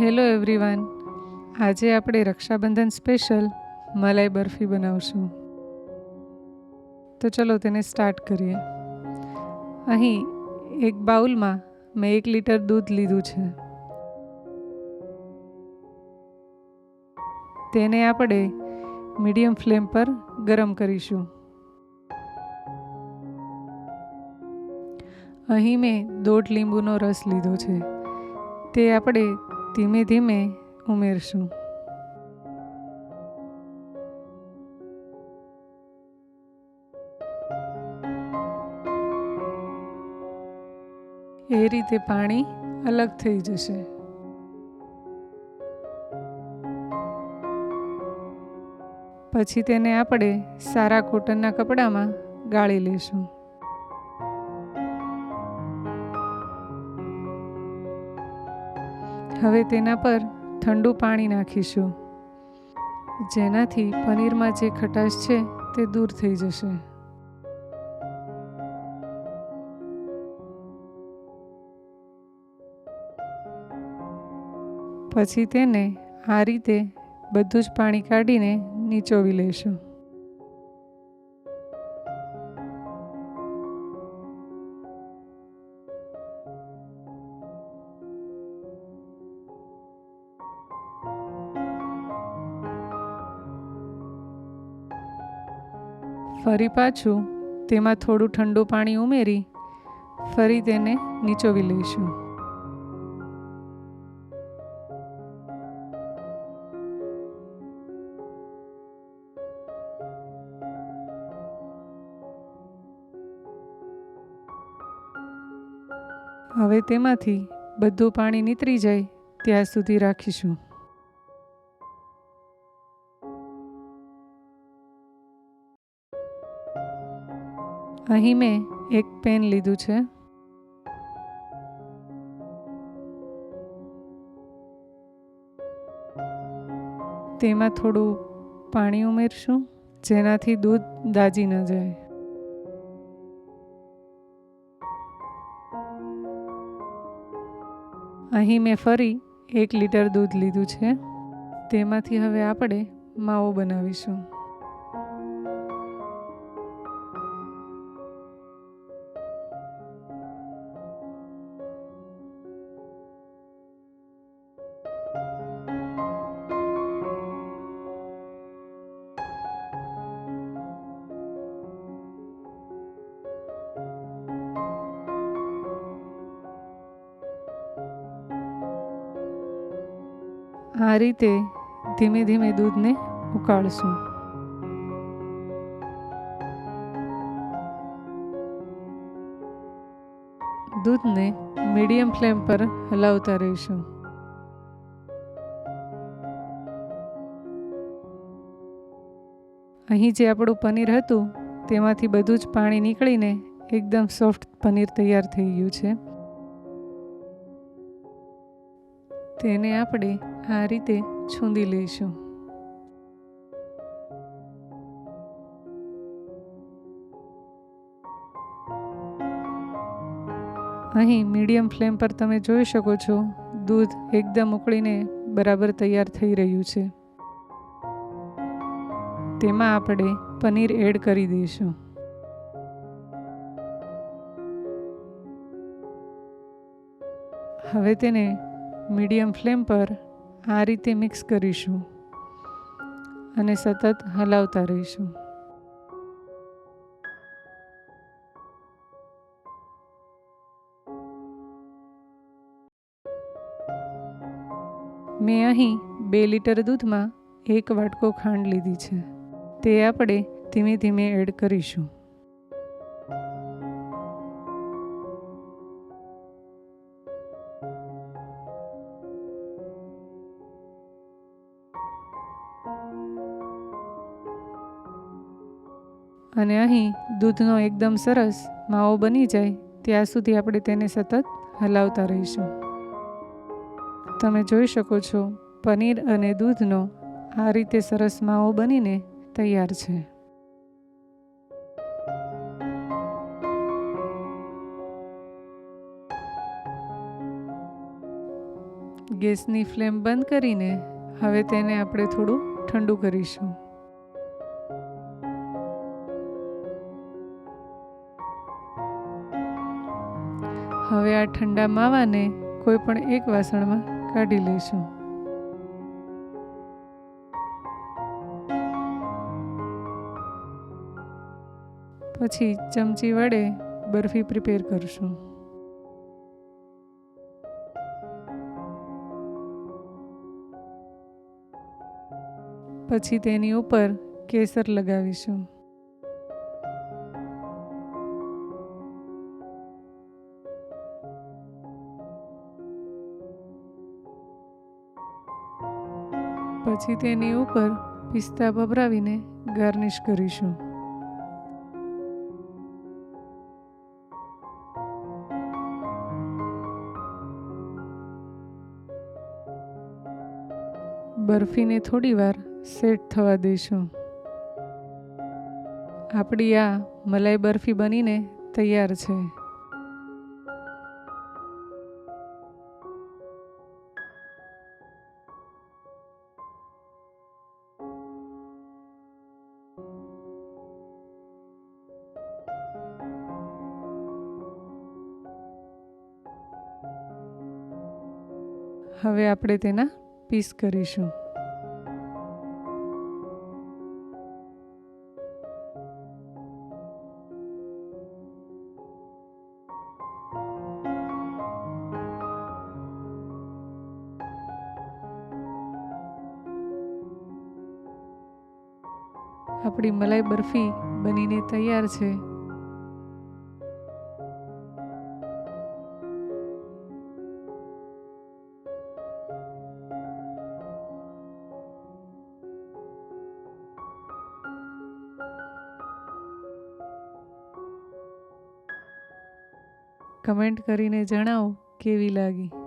Hello everyone, આજે આપણે Rakshabandhan special મલાઈ બરફી બનાવશું. તો ચલો તેને સ્ટાર્ટ કરીએ. અહીં એક બાઉલમાં મેં 1 લીટર દૂધ લીધું છે. તેને આપણે મીડિયમ ફ્લેમ પર ગરમ કરીશું. અહીં મેં 1/2 લીંબુનો રસ લીધો છે. તે આપણે ધીમે ધીમે ઉમેરશું. એ રીતે પાણી અલગ થઈ જશે. પછી તેને આપણે સારા કોટનના કપડામાં ગાળી લઈશું. હવે તેના પર ઠંડુ પાણી નાખીશું, જેનાથી પનીરમાં જે ખટાશ છે તે દૂર થઈ જશે. પછી તેને આ રીતે બધું જ પાણી કાઢીને નીચોવી લઈશું. ફરી પાછું તેમાં થોડું ઠંડુ પાણી ઉમેરી ફરી તેને નીચોવી લઈશું. હવે તેમાંથી બધું પાણી નીતરી જાય ત્યાં સુધી રાખીશું. અહીં મેં એક પેન લીધું છે. તેમાં થોડું પાણી ઉમેરશું, જેનાથી દૂધ દાજી ન જાય. અહીં મેં ફરી 1 લીટર દૂધ લીધું છે. તેમાંથી હવે આપણે માવો બનાવીશું. આ રીતે ધીમે ધીમે દૂધને ઉકાળશું. દૂધને મીડિયમ ફ્લેમ પર હલાવતા રહીશું. અહીં જે આપણું પનીર હતું તેમાંથી બધું જ પાણી નીકળીને એકદમ સોફ્ટ પનીર તૈયાર થઈ ગયું છે. તેને આપણે આ રીતે છૂંદી લઈશું. અહીં મીડિયમ ફ્લેમ પર તમે જોઈ શકો છો, દૂધ એકદમ ઉકળીને બરાબર તૈયાર થઈ રહ્યું છે. તેમાં આપણે પનીર એડ કરી દઈશું. હવે તેને મીડિયમ ફ્લેમ પર આ રીતે મિક્સ કરીશું અને સતત હલાવતા રહીશું. મેં અહીં 2 લીટર દૂધમાં 1 વાટકો ખાંડ લીધી છે. તે આપણે ધીમે ધીમે એડ કરીશું. અને અહીં દૂધનો એકદમ સરસ માવો બની જાય ત્યાં સુધી આપણે તેને સતત હલાવતા રહીશું. તમે જોઈ શકો છો, પનીર અને દૂધનો આ રીતે સરસ માવો બનીને તૈયાર છે. ગેસની ફ્લેમ બંધ કરીને હવે તેને આપણે થોડું ઠંડુ કરીશું. હવે આ ઠંડા માવાને કોઈ પણ એક વાસણમાં કાઢી લઈશું. પછી ચમચી વડે બરફી પ્રિપેર કરશું. પછી તેની ઉપર કેસર લગાવીશું. પછી તેની ઉપર પિસ્તા ભભરાવીને ગાર્નિશ કરીશું. બરફીને થોડીવાર સેટ થવા દઈશું. આપણી આ મલાઈ બરફી બનીને તૈયાર છે. હવે આપણે તેના પીસ કરીશું. આપણી મલાઈ બરફી બનીને તૈયાર છે. કમેન્ટ કરીને જણાવો કેવી લાગી.